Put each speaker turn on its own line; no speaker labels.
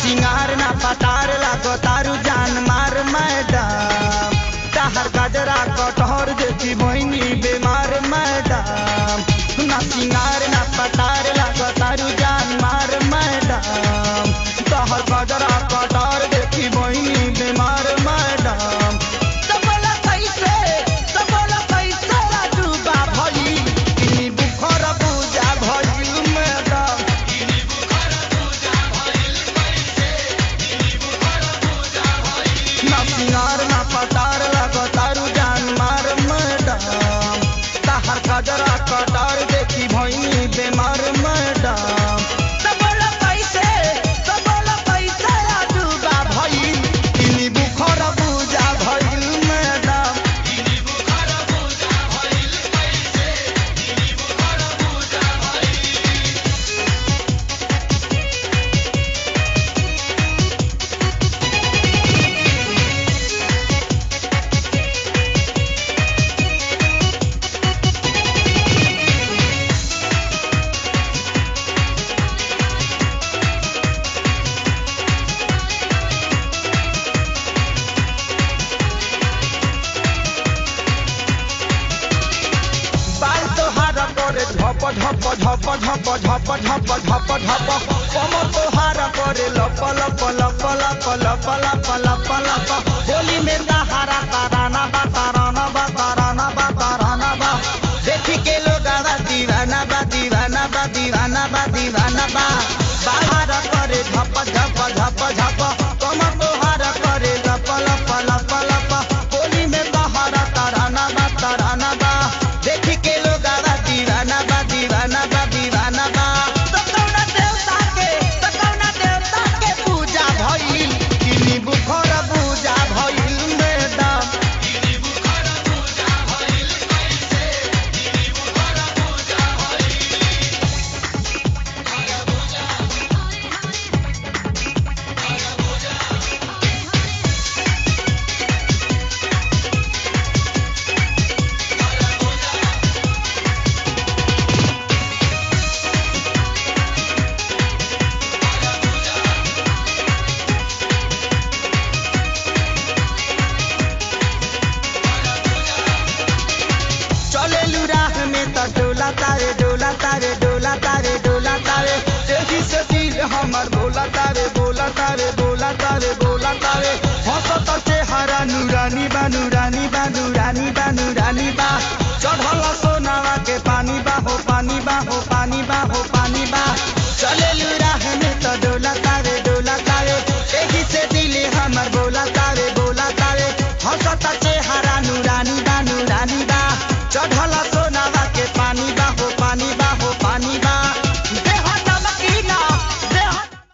सिंगार ना पटार लागो तारू जान मार मैडम तहर गजरा कटहर देखी बहनी बीमार मैडम ना सिंगार ना पटार लागो तारू जान मार मैडम तहर गजरा कटहर देखी बहनी बीमार मैडम सिंगार ना पटार लागो तारू जान मार मैडम तहर गजरा कटार देखी भइनी बेमार मैडम डूबा भइल इनी बुखर बुझा भइल मैडम झप झप झप झप झप झप झप झप कमर तोहार करे लप लप लप लप लप लप लप लप होली में दहारा ताराना बा ताराना बा ताराना बा ताराना बा देखी के लोग दीवाना बा दीवाना बा दीवाना बा दीवाना बा बाहर करे झप झप झप झप कमर तोहार करे लप लप लप लप होली में दहारा ताराना बा ताराना बा देखी के लोग दीवाना बा दीवाना बा दीवाना बा तो कौना देवता के पूजा भइल किनी बुखर पूजा भइल मैडम किनी बुखर पूजा भइल कैसे किनी बुखर पूजा डोला तारे डोला तारे डोला तारे डोला तारे तेजी से दिल हमर बोला तारे बोला तारे बोला तारे बोला तारे हंसत चेहरा नूरानी बा नूरानी बा नूरानी बा नूरानी बा चढ़ल सोनावा के पानी बा हो पानी बा हो